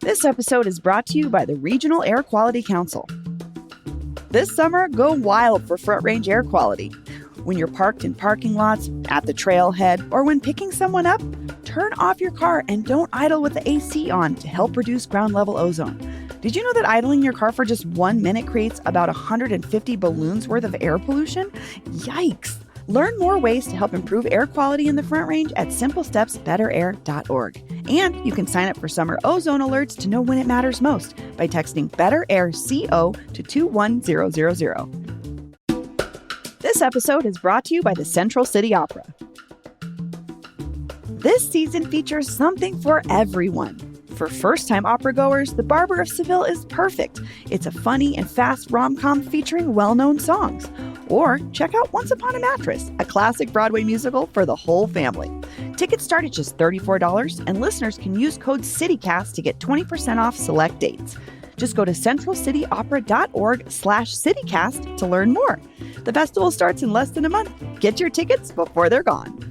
This episode is brought to you by the Regional Air Quality Council. This summer, go wild for Front Range air quality. When you're parked in parking lots, at the trailhead, or when picking someone up, turn off your car and don't idle with the AC on to help reduce ground level ozone. Did you know that idling your car for just 1 minute creates about 150 balloons worth of air pollution? Yikes! Learn more ways to help improve air quality in the Front Range at simplestepsbetterair.org. And you can sign up for summer ozone alerts to know when it matters most by texting Better Air CO to 21000. This episode is brought to you by the Central City Opera. This season features something for everyone. For first-time opera goers, The Barber of Seville is perfect. It's a funny and fast rom-com featuring well-known songs. Or check out Once Upon a Mattress, a classic Broadway musical for the whole family. Tickets start at just $34, and listeners can use code CityCast to get 20% off select dates. Just go to centralcityopera.org/citycast to learn more. The festival starts in less than a month. Get your tickets before they're gone.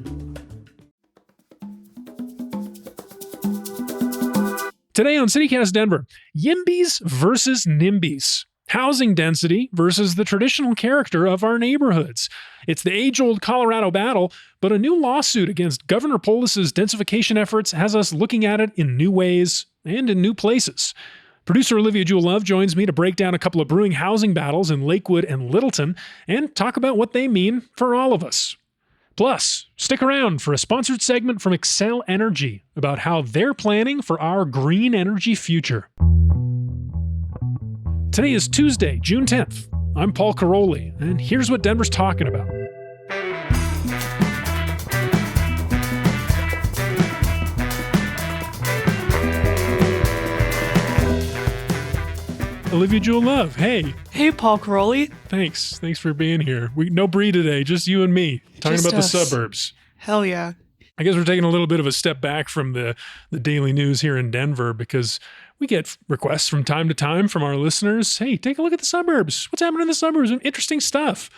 Today on CityCast Denver, YIMBYs versus NIMBYs. Housing density versus the traditional character of our neighborhoods. It's the age-old Colorado battle, but a new lawsuit against Governor Polis's densification efforts has us looking at it in new ways and in new places. Producer Olivia Jewell-Love joins me to break down a couple of brewing housing battles in Lakewood and Littleton and talk about what they mean for all of us. Plus, stick around for a sponsored segment from Xcel Energy about how they're planning for our green energy future. Today is Tuesday, June 10th. I'm Paul Caroli, and here's what Denver's talking about. Olivia Jewell-Love, hey. Hey, Paul Caroli. Thanks for being here. No Bree today, just you and me, talking Just about us. the suburbs. Hell yeah. I guess we're taking a little bit of a step back from the daily news here in Denver because we get requests from time to time from our listeners. Hey, take a look at the suburbs. What's happening in the suburbs? Interesting stuff.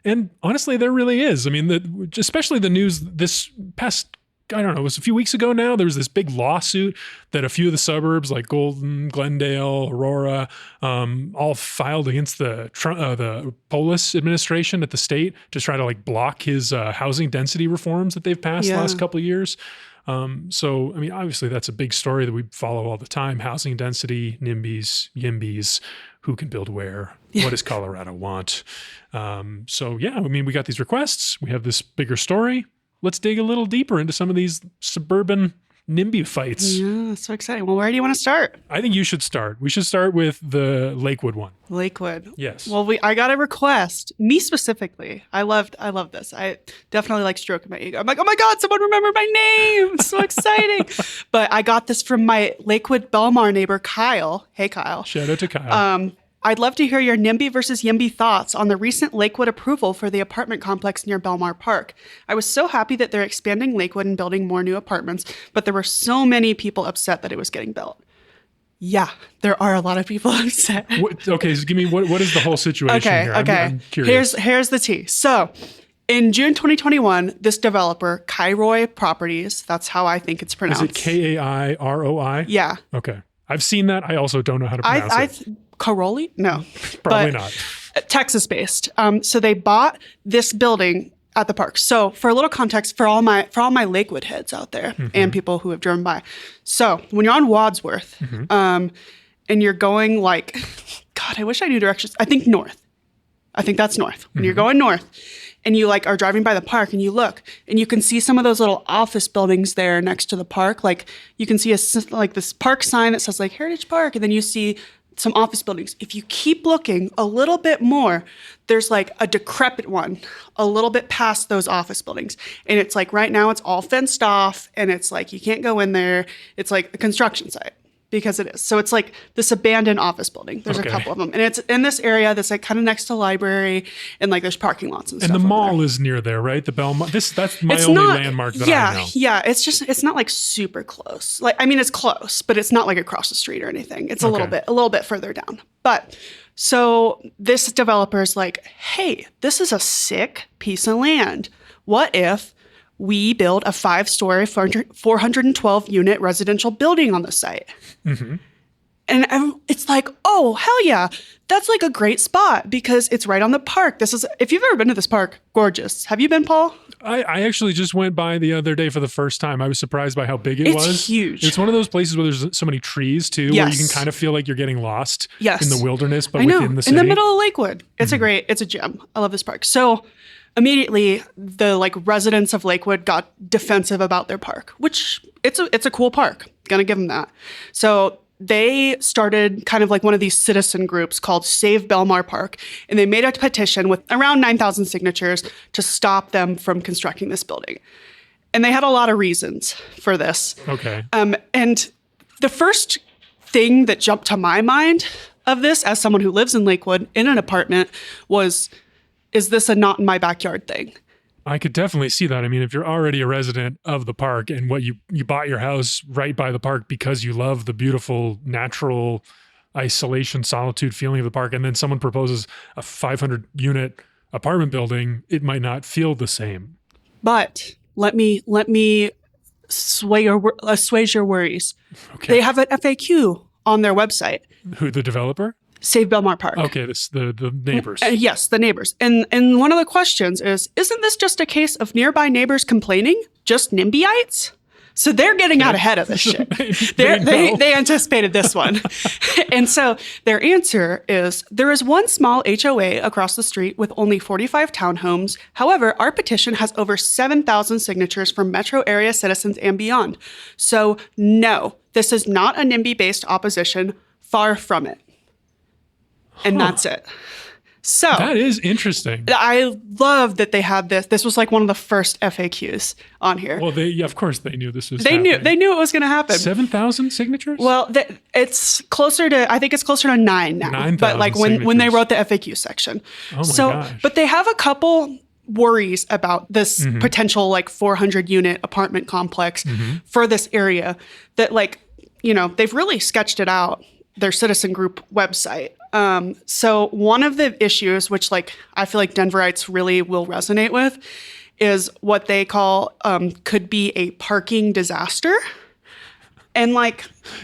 And honestly, there really is. I mean, especially the news this past, I don't know, it was a few weeks ago now, there was this big lawsuit that a few of the suburbs like Golden, Glendale, Aurora, all filed against the Polis administration at the state to try to block his housing density reforms that they've passed the last couple of years. So, I mean, obviously that's a big story that we follow all the time. Housing density, NIMBYs, YIMBYs, who can build where? What does Colorado want? So yeah, I mean, we got these requests. We have this bigger story. Let's dig a little deeper into some of these suburban NIMBY fights. Yeah, so exciting. Well, where do you want to start? I think you should start. We should start with the Lakewood one. Lakewood. Yes. Well, I got a request. Me specifically. I love this. I definitely like stroking my ego. I'm like, oh my God, someone remembered my name. So exciting. But I got this from my Lakewood Belmar neighbor, Kyle. Hey, Kyle. Shout out to Kyle. I'd love to hear your NIMBY versus YIMBY thoughts on the recent Lakewood approval for the apartment complex near Belmar Park. I was so happy that they're expanding Lakewood and building more new apartments, but there were so many people upset that it was getting built. Yeah, there are a lot of people upset. Okay, so give me, what is the whole situation here? I'm curious. Here's the tea. So in June 2021, this developer, Kairoi Properties, that's how I think it's pronounced. Is it Kairoi? Yeah. Okay. I've seen that. I also don't know how to pronounce it. Caroli? No. Probably not. Texas-based. So they bought this building at the park. So for a little context, for all my Lakewood heads out there and people who have driven by. So when you're on Wadsworth and you're going God, I wish I knew directions. I think north. I think that's north. When you're going north and you are driving by the park and you look and you can see some of those little office buildings there next to the park. You can see this park sign that says Heritage Park, and then you see some office buildings. If you keep looking a little bit more, there's a decrepit one a little bit past those office buildings. And it's right now it's all fenced off and it's you can't go in there. It's a construction site because it is. So it's this abandoned office building. There's a couple of them. And it's in this area that's kind of next to the library and there's parking lots and stuff. And the mall is near there, right? The Belmont. That's my only landmark that I know. Yeah. It's not super close. I mean, it's close, but it's not across the street or anything. It's a little bit further down. But so this developer's hey, this is a sick piece of land. What if we build a 5-story, 412 unit residential building on the site? And it's like, oh, hell yeah. That's like a great spot because it's right on the park. If you've ever been to this park, gorgeous. Have you been, Paul? I actually just went by the other day for the first time. I was surprised by how big it was. It's huge. It's one of those places where there's so many trees too, where you can kind of feel like you're getting lost in the wilderness, but within the city. In the middle of Lakewood. It's it's a gem. I love this park. So immediately the residents of Lakewood got defensive about their park, which it's a cool park. Gonna give them that. So they started kind of like one of these citizen groups called Save Belmar Park, and they made a petition with around 9,000 signatures to stop them from constructing this building. And they had a lot of reasons for this. Okay. And the first thing that jumped to my mind of this, as someone who lives in Lakewood in an apartment, was, is this a not in my backyard thing? I could definitely see that. I mean, if you're already a resident of the park and you bought your house right by the park because you love the beautiful natural isolation, solitude feeling of the park, and then someone proposes a 500 unit apartment building, it might not feel the same. But let me assuage your worries. Okay. They have an FAQ on their website. Who, the developer? Save Belmar Park. Okay, this the neighbors. Yes, the neighbors. And one of the questions is, isn't this just a case of nearby neighbors complaining? Just NIMBYites? So they're getting out ahead of this shit. They anticipated this one. And so their answer is, there is one small HOA across the street with only 45 townhomes. However, our petition has over 7,000 signatures from metro area citizens and beyond. So no, this is not a NIMBY-based opposition. Far from it. And that's it. So that is interesting. I love that they had this. This was like one of the first FAQs on here. Well, of course they knew this was They happening. knew it was going to happen. 7,000 signatures? Well, it's closer to, I think it's closer to 9 now. 9,000 but like when they wrote the FAQ section. Oh my gosh. But they have a couple worries about this potential 400 unit apartment complex for this area that they've really sketched it out, their citizen group website. So one of the issues, which I feel like Denverites really will resonate with, is what they call could be a parking disaster. And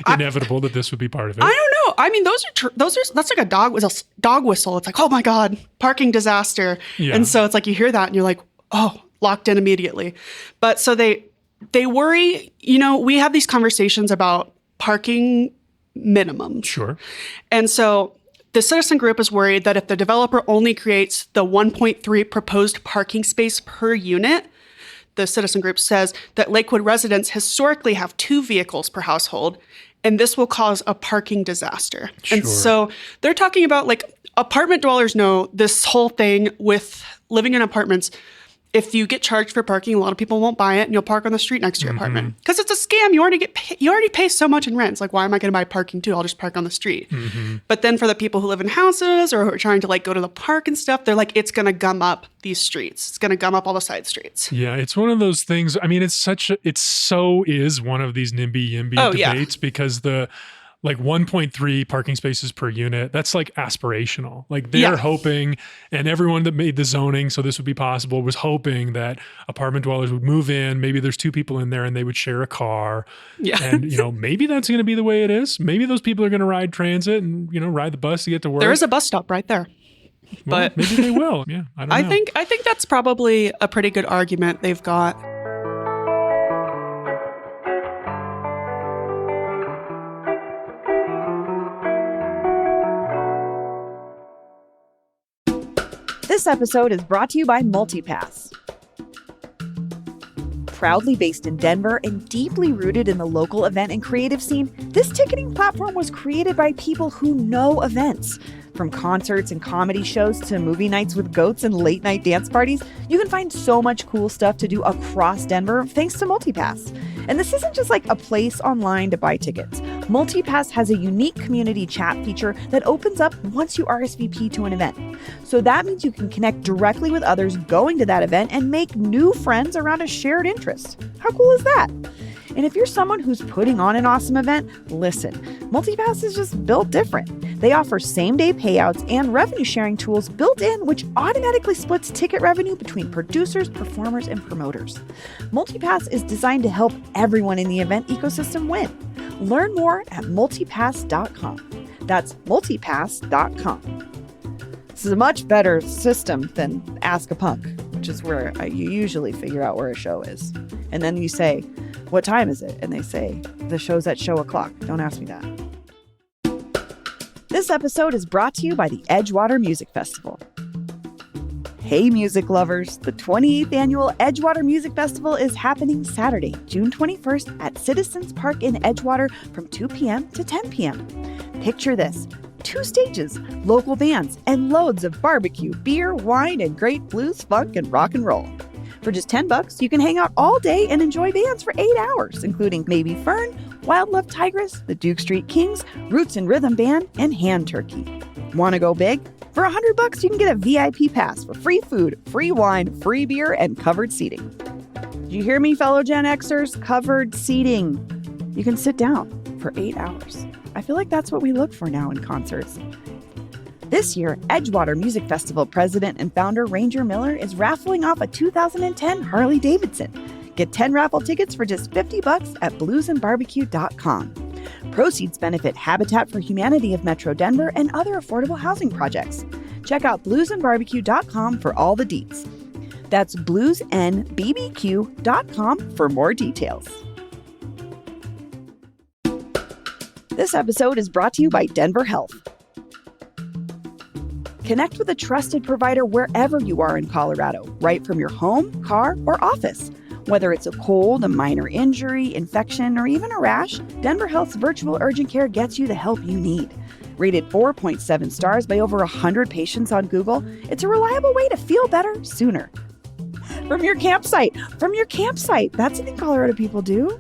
inevitable that this would be part of it. I don't know. I mean, that's like a dog whistle. It's like, oh my God, parking disaster. Yeah. And so it's like you hear that and you're like, oh, locked in immediately. But so they worry, we have these conversations about parking minimums. Sure. And so the citizen group is worried that if the developer only creates the 1.3 proposed parking space per unit, the citizen group says that Lakewood residents historically have 2 vehicles per household, and this will cause a parking disaster. Sure. And so they're talking about apartment dwellers know this whole thing with living in apartments. If you get charged for parking, a lot of people won't buy it, and you'll park on the street next to your apartment because it's a scam. You already pay so much in rent. It's like, why am I going to buy parking too? I'll just park on the street. But then for the people who live in houses or who are trying to go to the park and stuff, they're like, it's going to gum up these streets. It's going to gum up all the side streets. Yeah, it's one of those things. I mean, is one of these NIMBY-YIMBY debates because the 1.3 parking spaces per unit, that's aspirational. They're hoping, and everyone that made the zoning so this would be possible was hoping that apartment dwellers would move in. Maybe there's 2 people in there and they would share a car. Yeah. And, maybe that's going to be the way it is. Maybe those people are going to ride transit and, ride the bus to get to work. There is a bus stop right there. Well, but maybe they will. Yeah, I don't know. I think that's probably a pretty good argument they've got. This episode is brought to you by MultiPass. Proudly based in Denver and deeply rooted in the local event and creative scene, this ticketing platform was created by people who know events. From concerts and comedy shows to movie nights with goats and late night dance parties, you can find so much cool stuff to do across Denver thanks to MultiPass. And this isn't just a place online to buy tickets. MultiPass has a unique community chat feature that opens up once you RSVP to an event. So that means you can connect directly with others going to that event and make new friends around a shared interest. How cool is that? And if you're someone who's putting on an awesome event, listen, MultiPass is just built different. They offer same-day payouts and revenue-sharing tools built in, which automatically splits ticket revenue between producers, performers, and promoters. MultiPass is designed to help everyone in the event ecosystem win. Learn more at multipass.com. That's multipass.com. This is a much better system than Ask a Punk, which is where you usually figure out where a show is. And then you say, what time is it? And they say, the show's at show o'clock. Don't ask me that. This episode is brought to you by the Edgewater Music Festival. Hey, music lovers. The 28th Annual Edgewater Music Festival is happening Saturday, June 21st at Citizens Park in Edgewater from 2 p.m. to 10 p.m. Picture this. 2 stages, local bands, and loads of barbecue, beer, wine, and great blues, funk, and rock and roll. For just $10, you can hang out all day and enjoy bands for 8 hours, including Maybe Fern, Wildlove Tigress, the Duke Street Kings, Roots and Rhythm Band, and Hand Turkey. Want to go big? For $100, you can get a VIP pass for free food, free wine, free beer, and covered seating. Did you hear me, fellow Gen Xers? Covered seating. You can sit down for 8 hours. I feel like that's what we look for now in concerts. This year, Edgewater Music Festival president and founder Ranger Miller is raffling off a 2010 Harley Davidson. Get 10 raffle tickets for just $50 at bluesandbarbecue.com. Proceeds benefit Habitat for Humanity of Metro Denver and other affordable housing projects. Check out bluesandbarbecue.com for all the deets. That's bluesandbbq.com for more details. This episode is brought to you by Denver Health. Connect with a trusted provider wherever you are in Colorado, right from your home, car, or office. Whether it's a cold, a minor injury, infection, or even a rash, Denver Health's virtual urgent care gets you the help you need. Rated 4.7 stars by over 100 patients on Google, it's a reliable way to feel better sooner. From your campsite. That's something Colorado people do.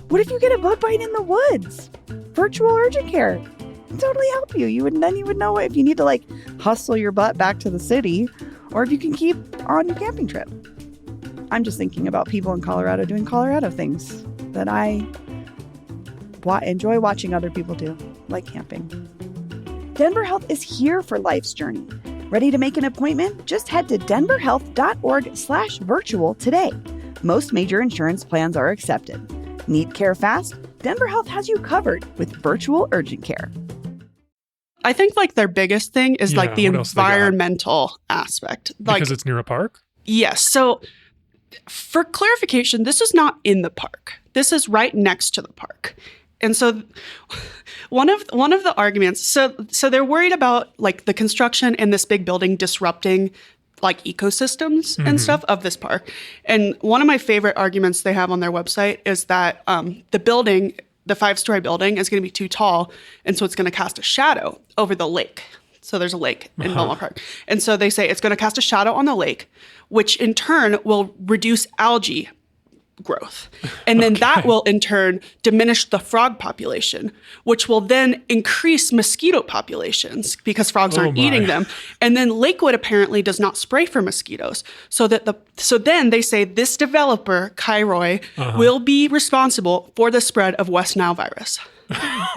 What if you get a bug bite in the woods? Virtual urgent care. It'd totally help you. You would know if you need to hustle your butt back to the city or if you can keep on your camping trip. I'm just thinking about people in Colorado doing Colorado things that I enjoy watching other people do, like camping. Denver Health is here for life's journey. Ready to make an appointment? Just head to denverhealth.org/virtual today. Most major insurance plans are accepted. Need care fast? Denver Health has you covered with virtual urgent care. I think their biggest thing is the environmental aspect. Because it's near a park? Yes. So for clarification, this is not in the park. This is right next to the park. And so one of the arguments, so they're worried about the construction in this big building disrupting ecosystems and stuff of this park. And one of my favorite arguments they have on their website is that the building, the 5-story building, is going to be too tall, and so it's going to cast a shadow over the lake. So there's a lake in Belmont Park. And so they say it's going to cast a shadow on the lake, which in turn will reduce algae growth. And then that will in turn diminish the frog population, which will then increase mosquito populations because frogs aren't eating them. And then Lakewood apparently does not spray for mosquitoes. So then they say this developer, Kairoy, will be responsible for the spread of West Nile virus.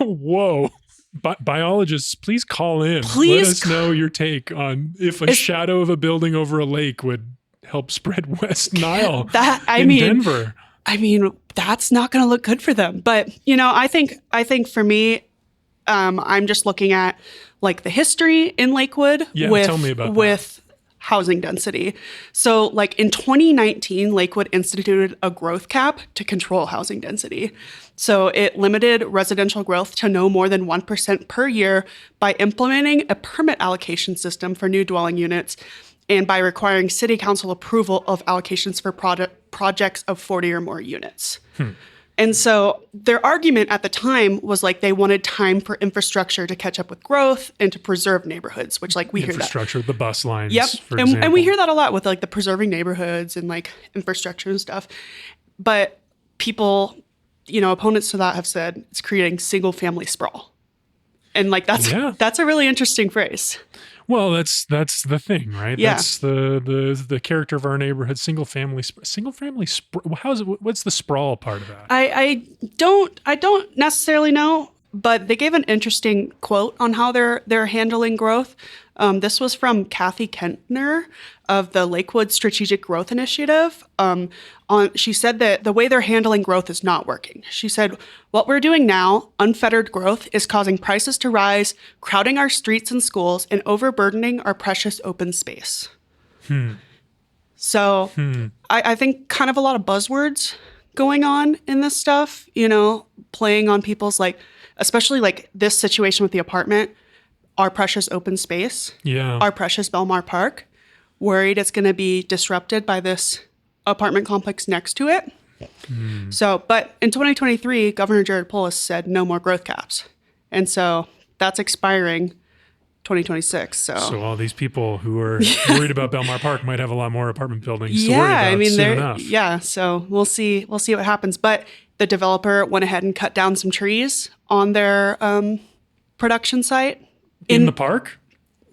Whoa. Biologists, please call in. Let us know your take on if a shadow of a building over a lake would help spread West Nile in Denver. I mean, that's not going to look good for them. But, I think for me, I'm just looking at the history in Lakewood tell me about with housing density. So in 2019, Lakewood instituted a growth cap to control housing density. So it limited residential growth to no more than 1% per year by implementing a permit allocation system for new dwelling units and by requiring city council approval of allocations for projects of 40 or more units. And so their argument at the time was they wanted time for infrastructure to catch up with growth and to preserve neighborhoods, which we hear that. Infrastructure, the bus lines, for example. And we hear that a lot with the preserving neighborhoods and infrastructure and stuff. But people, opponents to that have said it's creating single family sprawl. And that's a really interesting phrase. Well, that's the thing, right? Yeah. That's the character of our neighborhood. Single family. How is it? What's the sprawl part of that? I don't necessarily know, But they gave an interesting quote on how they're handling growth. This was from Kathy Kentner of the Lakewood Strategic Growth Initiative. She said that the way they're handling growth is not working. She said, what we're doing now, unfettered growth, is causing prices to rise, crowding our streets and schools, and overburdening our precious open space. So I think kind of a lot of buzzwords going on in this stuff, playing on people's especially this situation with the apartment, our precious open space, our precious Belmar Park, worried it's going to be disrupted by this apartment complex next to it. So, but in 2023, Governor Jared Polis said no more growth caps. And so that's expiring 2026. So all these people who are worried about Belmar Park might have a lot more apartment buildings to worry about soon enough. Yeah, so we'll see what happens. But the developer went ahead and cut down some trees on their production site. In the park?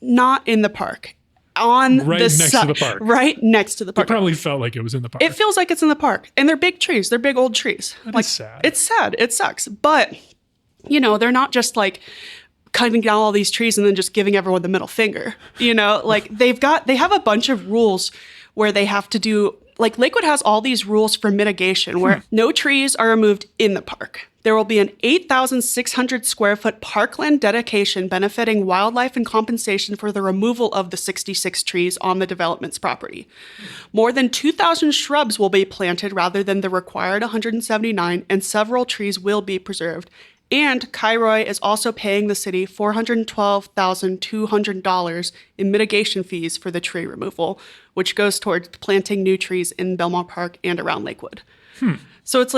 Not in the park. On right the next to the park. Right next to the park. It probably felt like it was in the park. It feels like it's in the park. And they're big trees. They're big old trees. That's sad. It's sad. It sucks. But, they're not just cutting down all these trees and then just giving everyone the middle finger. They have a bunch of rules where they have to do, Lakewood has all these rules for mitigation where no trees are removed in the park. There will be an 8,600 square foot parkland dedication benefiting wildlife and compensation for the removal of the 66 trees on the development's property. More than 2,000 shrubs will be planted rather than the required 179, and several trees will be preserved. And Kairoy is also paying the city $412,200 in mitigation fees for the tree removal, which goes towards planting new trees in Belmar Park and around Lakewood. So it's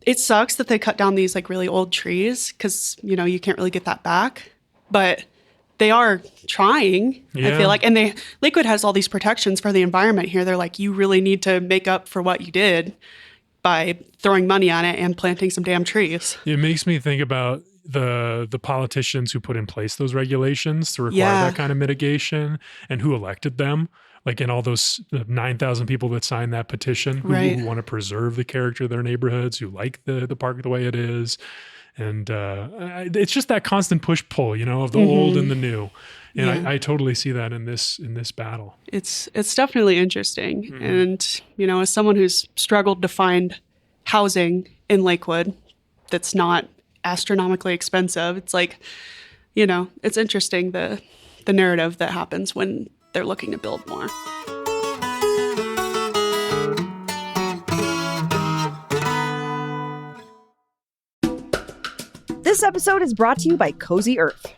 it sucks that they cut down these really old trees because, you can't really get that back. But they are trying, I feel like. And Lakewood has all these protections for the environment here. They're you really need to make up for what you did by throwing money on it and planting some damn trees. It makes me think about the politicians who put in place those regulations to require that kind of mitigation and who elected them. And all those 9,000 people that signed that petition who want to preserve the character of their neighborhoods, who like the park the way it is. And it's just that constant push-pull, of the old and the new. And I totally see that in this battle. It's definitely interesting. And, as someone who's struggled to find housing in Lakewood that's not astronomically expensive, it's it's interesting the narrative that happens when they're looking to build more. This episode is brought to you by Cozy Earth.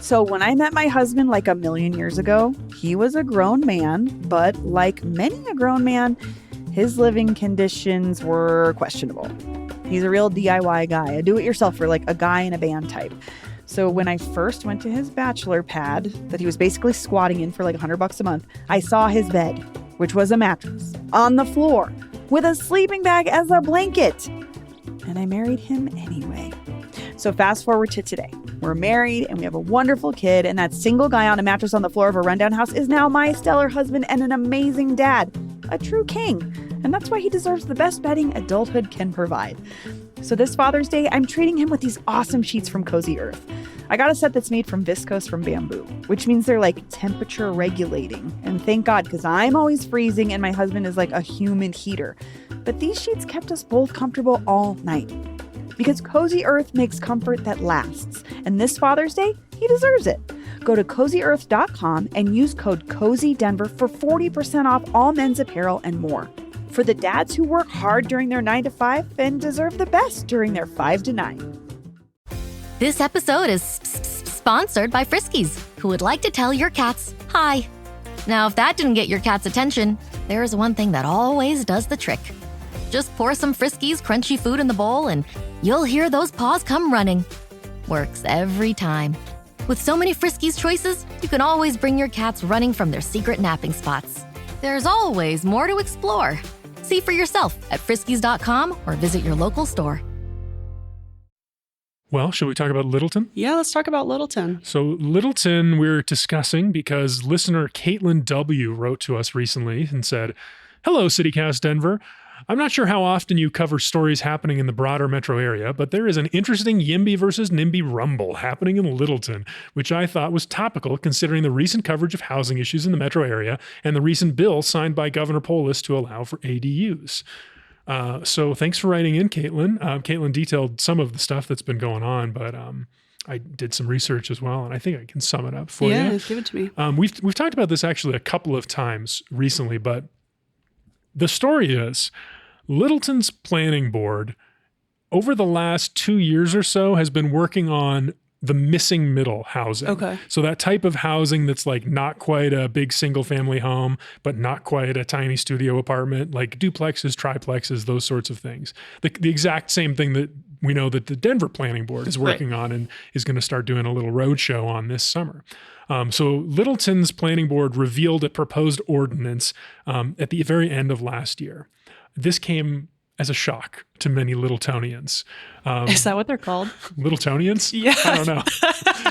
So when I met my husband a million years ago, he was a grown man, but like many a grown man, his living conditions were questionable. He's a real DIY guy, a do-it-yourselfer, a guy in a band type. So when I first went to his bachelor pad that he was basically squatting in for $100 a month, I saw his bed, which was a mattress, on the floor with a sleeping bag as a blanket. And I married him anyway. So fast forward to today. We're married and we have a wonderful kid, and that single guy on a mattress on the floor of a rundown house is now my stellar husband and an amazing dad, a true king. And that's why he deserves the best bedding adulthood can provide. So this Father's Day, I'm treating him with these awesome sheets from Cozy Earth. I got a set that's made from viscose from bamboo, which means they're temperature regulating. And thank God, because I'm always freezing and my husband is a human heater. But these sheets kept us both comfortable all night. Because Cozy Earth makes comfort that lasts. And this Father's Day, he deserves it. Go to CozyEarth.com and use code CozyDenver for 40% off all men's apparel and more. For the dads who work hard during their 9 to 5 and deserve the best during their 5 to 9. This episode is sponsored by Friskies, who would like to tell your cats hi. Now, if that didn't get your cat's attention, there is one thing that always does the trick. Just pour some Friskies crunchy food in the bowl and you'll hear those paws come running. Works every time. With so many Friskies choices, you can always bring your cats running from their secret napping spots. There's always more to explore. See for yourself at friskies.com or visit your local store. Well, should we talk about Littleton? Yeah, let's talk about Littleton. So Littleton we're discussing because listener Caitlin W. wrote to us recently and said, "Hello, CityCast Denver. I'm not sure how often you cover stories happening in the broader metro area, but there is an interesting YIMBY versus NIMBY rumble happening in Littleton, which I thought was topical considering the recent coverage of housing issues in the metro area and the recent bill signed by Governor Polis to allow for ADUs. So thanks for writing in, Caitlin. Caitlin detailed some of the stuff that's been going on, but I did some research as well, and I think I can sum it up for you. Yeah, give it to me. We've talked about this actually a couple of times recently, but the story is Littleton's planning board over the last 2 years or so has been working on the missing middle housing. Okay. So that type of housing that's like not quite a big single family home, but not quite a tiny studio apartment, like duplexes, triplexes, those sorts of things. The exact same thing that we know that the Denver Planning Board is working on and is going to start doing a little roadshow on this summer. So Littleton's planning board revealed a proposed ordinance at the very end of last year. This came as a shock to many Littletonians. Is that what they're called? Littletonians? Yeah. I don't know.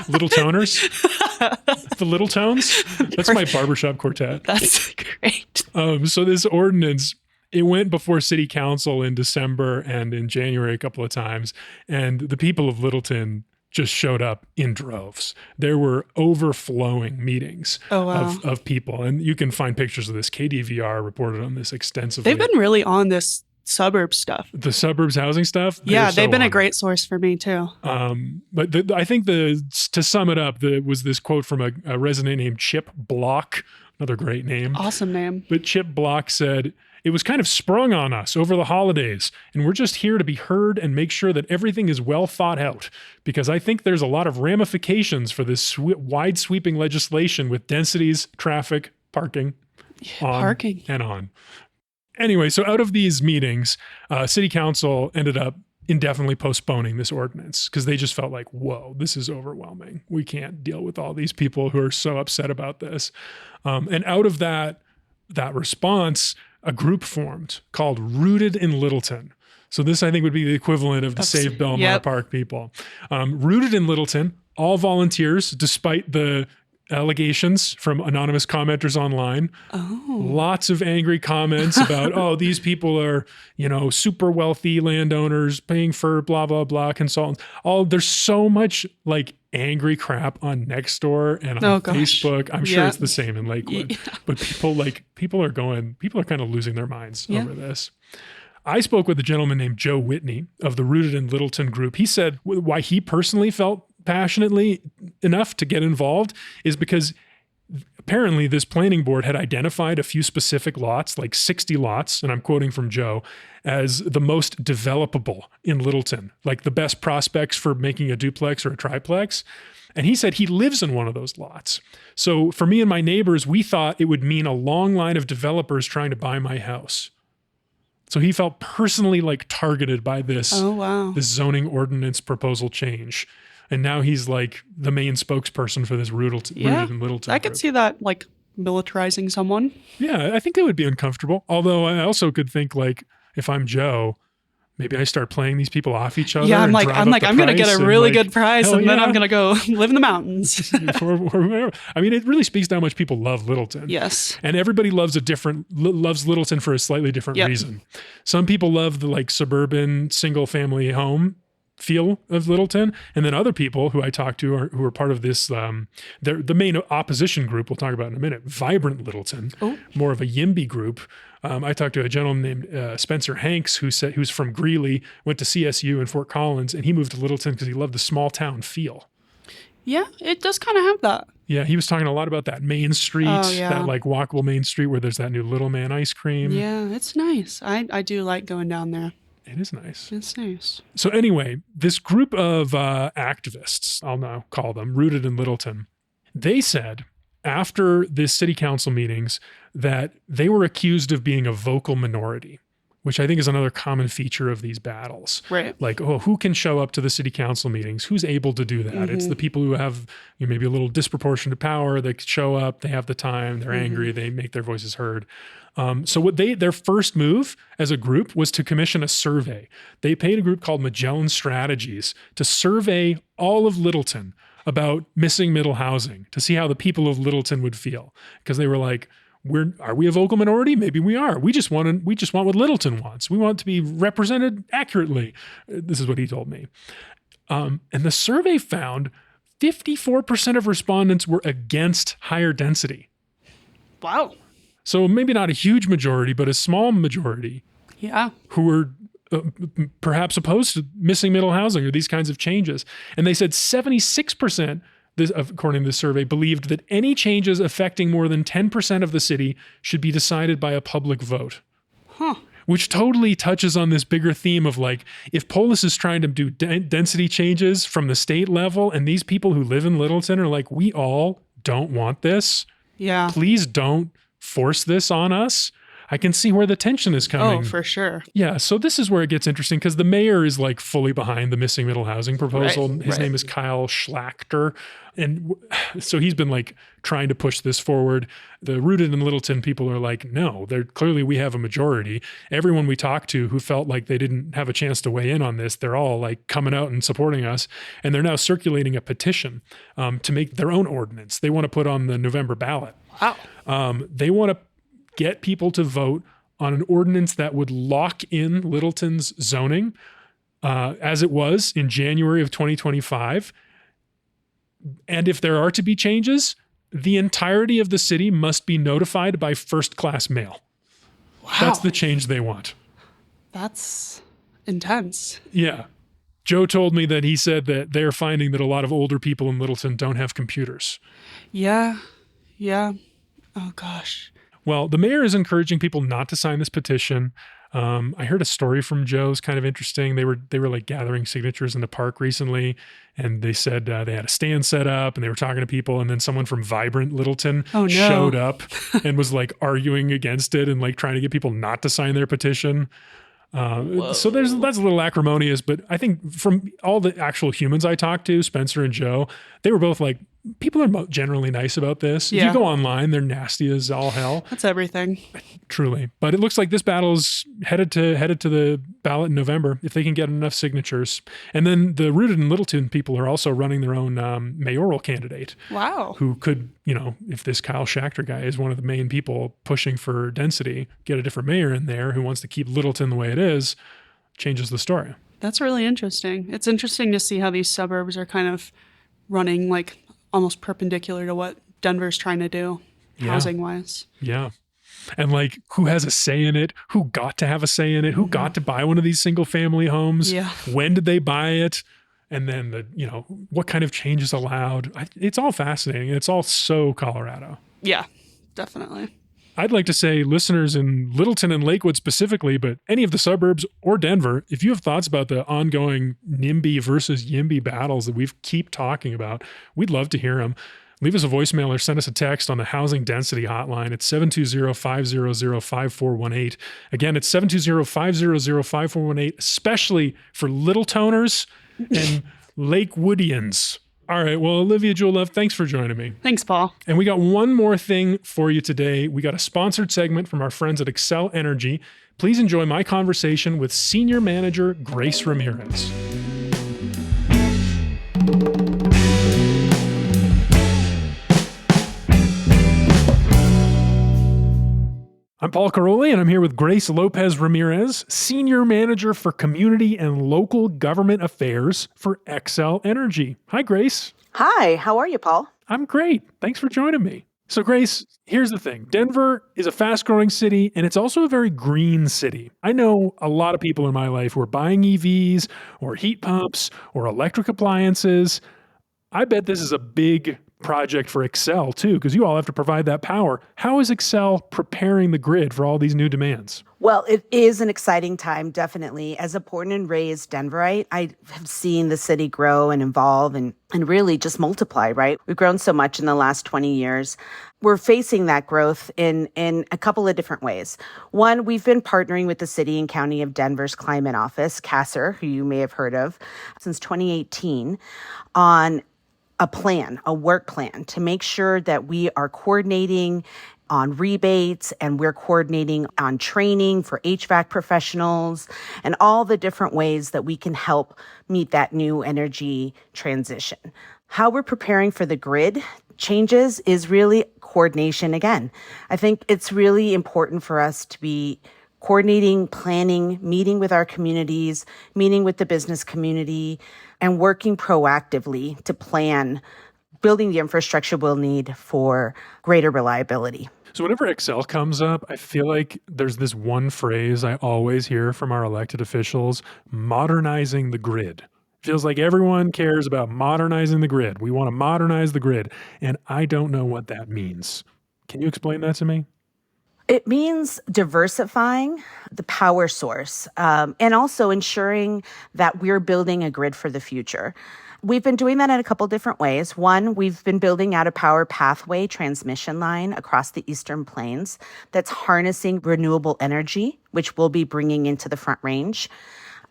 Little Toners? The Little Tones? That's my barbershop quartet. That's great. So this ordinance, it went before city council in December and in January a couple of times. And the people of Littleton just showed up in droves. There were overflowing meetings of people. And you can find pictures of this. KDVR reported on this extensively. They've been really on this suburb stuff. The suburbs housing stuff? Yeah, they've been a great source for me too. But I think to sum it up, was this quote from a resident named Chip Block, another great name. Awesome name. But Chip Block said, "It was kind of sprung on us over the holidays, and we're just here to be heard and make sure that everything is well thought out, because I think there's a lot of ramifications for this wide sweeping legislation with densities, traffic, parking, on. Anyway, so out of these meetings, city council ended up indefinitely postponing this ordinance because they just felt like, whoa, this is overwhelming. We can't deal with all these people who are so upset about this. And out of that response, a group formed called Rooted in Littleton. So this, I think, would be the equivalent of the Save Belmar Park people. Rooted in Littleton, all volunteers, despite the allegations from anonymous commenters online. Lots of angry comments about, these people are, super wealthy landowners paying for blah, blah, blah, consultants. There's so much like angry crap on Nextdoor and on Facebook. I'm sure it's the same in Lakewood. But people are kind of losing their minds over this. I spoke with a gentleman named Joe Whitney of the Rooted in Littleton group. He said why he personally felt passionately enough to get involved is because apparently this planning board had identified a few specific lots, like 60 lots, and I'm quoting from Joe, as the most developable in Littleton, like the best prospects for making a duplex or a triplex. And he said he lives in one of those lots. So for me and my neighbors, we thought it would mean a long line of developers trying to buy my house. So he felt personally targeted by this zoning ordinance proposal change. And now he's like the main spokesperson for this Rooted in Littleton. I could see that militarizing someone. Yeah, I think it would be uncomfortable. Although I also could think if I'm Joe, maybe I start playing these people off each other. Yeah, I'm going to get a really good price and then I'm going to go live in the mountains. I mean, it really speaks to how much people love Littleton. Yes. And everybody loves Littleton for a slightly different reason. Some people love the suburban single family home feel of Littleton, and then other people who I talked to who are part of this, the main opposition group we'll talk about in a minute, Vibrant Littleton, more of a YIMBY group. I talked to a gentleman named Spencer Hanks who's from Greeley, went to CSU in Fort Collins, and he moved to Littleton because he loved the small town feel. Yeah, it does kind of have that. Yeah, he was talking a lot about that Main Street, that walkable Main Street where there's that new Little Man ice cream. Yeah, it's nice. I do like going down there. It is nice. It's nice. So anyway, this group of activists, I'll now call them, Rooted in Littleton, they said after this city council meetings that they were accused of being a vocal minority, which I think is another common feature of these battles. Right. Who can show up to the city council meetings? Who's able to do that? It's the people who have maybe a little disproportionate power. They show up, they have the time, they're angry, they make their voices heard. So their first move as a group was to commission a survey. They paid a group called Magellan Strategies to survey all of Littleton about missing middle housing to see how the people of Littleton would feel. Because they were like, Are we a vocal minority? Maybe we are. We just want what Littleton wants. We want to be represented accurately. This is what he told me. And the survey found 54% of respondents were against higher density. Wow. So maybe not a huge majority, but a small majority. Yeah. Who were perhaps opposed to missing middle housing or these kinds of changes. And they said 76%, according to the survey, believed that any changes affecting more than 10% of the city should be decided by a public vote. Huh. Which totally touches on this bigger theme of like, if Polis is trying to do density changes from the state level, and these people who live in Littleton are like, we all don't want this. Yeah. Please don't force this on us. I can see where the tension is coming. Oh, for sure. Yeah. So this is where it gets interesting because the mayor is like fully behind the missing middle housing proposal. Right, His name is Kyle Schlachter. And so he's been like trying to push this forward. The Rooted in Littleton people are like, no, clearly we have a majority. Everyone we talked to who felt like they didn't have a chance to weigh in on this, they're all like coming out and supporting us. And they're now circulating a petition to make their own ordinance. They want to put on the November ballot. Wow. They want to get people to vote on an ordinance that would lock in Littleton's zoning as it was in January of 2025. And if there are to be changes, the entirety of the city must be notified by first-class mail. Wow. That's the change they want. That's intense. Yeah. Joe told me that he said that they're finding that a lot of older people in Littleton don't have computers. Yeah. Yeah. Oh, gosh. Well, the mayor is encouraging people not to sign this petition. I heard a story from Joe's kind of interesting. They were like gathering signatures in the park recently, and they said they had a stand set up and they were talking to people, and then someone from Vibrant Littleton showed up and was like arguing against it and like trying to get people not to sign their petition. So that's a little acrimonious, but I think from all the actual humans I talked to, Spencer and Joe, they were both like, people are generally nice about this. Yeah. If you go online, they're nasty as all hell. That's everything. Truly. But it looks like this battle's headed to the ballot in November if they can get enough signatures. And then the Rooted in Littleton people are also running their own mayoral candidate. Wow. Who could, if this Kyle Schachter guy is one of the main people pushing for density, get a different mayor in there who wants to keep Littleton the way it is, changes the story. That's really interesting. It's interesting to see how these suburbs are kind of running like almost perpendicular to what Denver's trying to do housing-wise. Yeah. And like, who has a say in it? Who got to have a say in it? Who got to buy one of these single-family homes? Yeah. When did they buy it? And then what kind of change is allowed? It's all fascinating. It's all so Colorado. Yeah, definitely. I'd like to say listeners in Littleton and Lakewood specifically, but any of the suburbs or Denver, if you have thoughts about the ongoing NIMBY versus YIMBY battles that we keep talking about, we'd love to hear them. Leave us a voicemail or send us a text on the Housing Density Hotline. It's 720-500-5418. Again, it's 720-500-5418, especially for Littletoners and Lakewoodians. All right. Well, Olivia Jewel Love, thanks for joining me. Thanks, Paul. And we got one more thing for you today. We got a sponsored segment from our friends at Xcel Energy. Please enjoy my conversation with Senior Manager Grace Ramirez. I'm Paul Caroli, and I'm here with Grace Lopez Ramirez, Senior Manager for Community and Local Government Affairs for Xcel Energy. Hi, Grace. Hi, how are you, Paul? I'm great. Thanks for joining me. So, Grace, here's the thing. Denver is a fast-growing city, and it's also a very green city. I know a lot of people in my life who are buying EVs or heat pumps or electric appliances. I bet this is a big project for Xcel too, because you all have to provide that power. How is Xcel preparing the grid for all these new demands? Well, it is an exciting time, definitely. As a born and raised Denverite, I have seen the city grow and evolve and really just multiply, right? We've grown so much in the last 20 years. We're facing that growth in a couple of different ways. One, we've been partnering with the City and County of Denver's Climate Office, CASR, who you may have heard of, since 2018, on a work plan to make sure that we are coordinating on rebates and we're coordinating on training for HVAC professionals and all the different ways that we can help meet that new energy transition. How we're preparing for the grid changes is really coordination again. I think it's really important for us to be coordinating, planning, meeting with our communities, meeting with the business community, and working proactively to plan building the infrastructure we'll need for greater reliability. So whenever Excel comes up, I feel like there's this one phrase I always hear from our elected officials: modernizing the grid. Feels like everyone cares about modernizing the grid. We want to modernize the grid, and I don't know what that means. Can you explain that to me? It means diversifying the power source and also ensuring that we're building a grid for the future. We've been doing that in a couple different ways. One, we've been building out a power pathway transmission line across the Eastern Plains that's harnessing renewable energy, which we'll be bringing into the Front Range.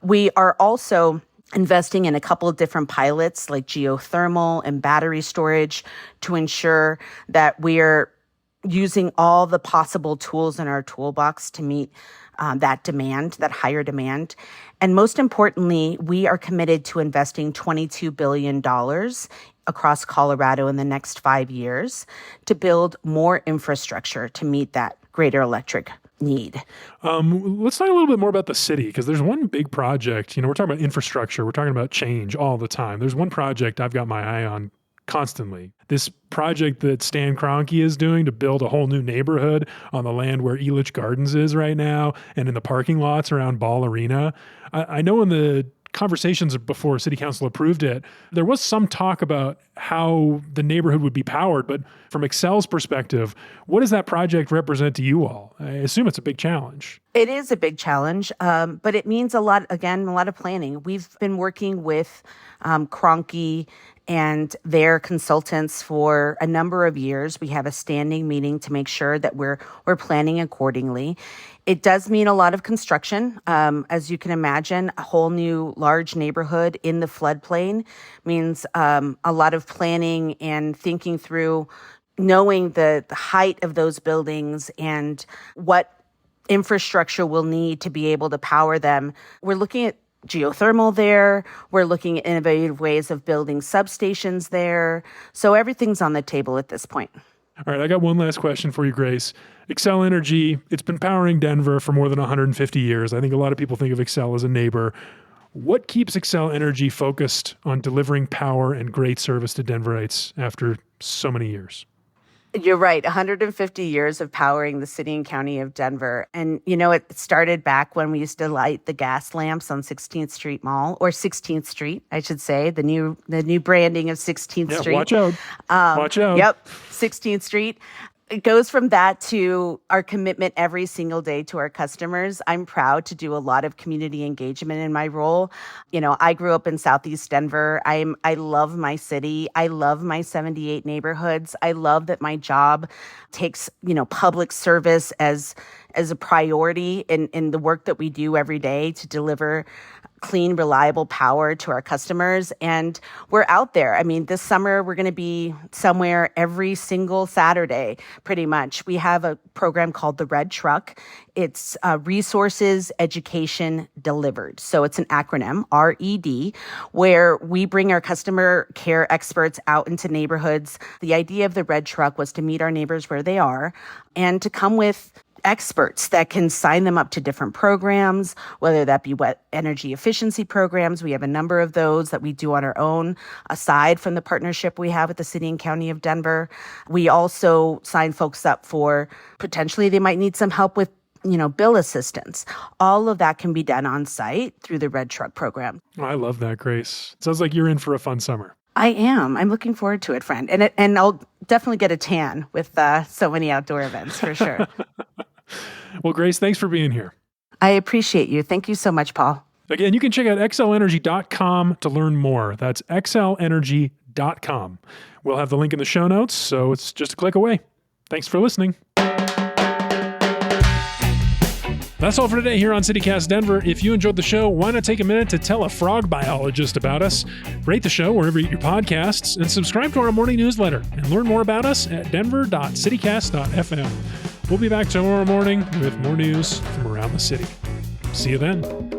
We are also investing in a couple of different pilots like geothermal and battery storage to ensure that we're using all the possible tools in our toolbox to meet that demand, that higher demand. And most importantly, we are committed to investing $22 billion across Colorado in the next 5 years to build more infrastructure to meet that greater electric need. Let's talk a little bit more about the city, because there's one big project. We're talking about infrastructure. We're talking about change all the time. There's one project I've got my eye on constantly. This project that Stan Kroenke is doing to build a whole new neighborhood on the land where Elitch Gardens is right now and in the parking lots around Ball Arena. I know in the conversations before City Council approved it, there was some talk about how the neighborhood would be powered. But from Excel's perspective, what does that project represent to you all? I assume it's a big challenge. It is a big challenge, but it means a lot of planning. We've been working with Kroenke and their consultants for a number of years. We have a standing meeting to make sure that we're planning accordingly. It does mean a lot of construction. As you can imagine, a whole new large neighborhood in the floodplain means a lot of planning and thinking through, knowing the height of those buildings and what infrastructure we'll need to be able to power them. We're looking at geothermal there. We're looking at innovative ways of building substations there. So everything's on the table at this point. All right, I got one last question for you, Grace. Xcel Energy, it's been powering Denver for more than 150 years. I think a lot of people think of Xcel as a neighbor. What keeps Xcel Energy focused on delivering power and great service to Denverites after so many years? You're right. 150 years of powering the city and county of Denver. And, it started back when we used to light the gas lamps on 16th Street Mall, or 16th Street, I should say, the new branding of 16th Street. Watch out. Watch out. Yep. 16th Street. It goes from that to our commitment every single day to our customers. I'm proud to do a lot of community engagement in my role. I grew up in Southeast Denver. I love my city. I love my 78 neighborhoods. I love that my job takes, public service as a priority in the work that we do every day to deliver clean, reliable power to our customers. And we're out there. This summer, we're going to be somewhere every single Saturday, pretty much. We have a program called the Red Truck. It's Resources, Education, Delivered. So it's an acronym, RED, where we bring our customer care experts out into neighborhoods. The idea of the Red Truck was to meet our neighbors where they are and to come with experts that can sign them up to different programs, whether that be wet energy efficiency programs. We have a number of those that we do on our own, aside from the partnership we have with the city and county of Denver. We also sign folks up for potentially they might need some help with bill assistance. All of that can be done on site through the Red Truck program. Oh, I love that, Grace. It sounds like you're in for a fun summer. I am. I'm looking forward to it, friend. And I'll definitely get a tan with so many outdoor events, for sure. Well, Grace, thanks for being here. I appreciate you. Thank you so much, Paul. Again, you can check out xlenergy.com to learn more. That's xlenergy.com. We'll have the link in the show notes, so it's just a click away. Thanks for listening. That's all for today here on CityCast Denver. If you enjoyed the show, why not take a minute to tell a frog biologist about us? Rate the show wherever you get your podcasts, and subscribe to our morning newsletter and learn more about us at denver.citycast.fm. We'll be back tomorrow morning with more news from around the city. See you then.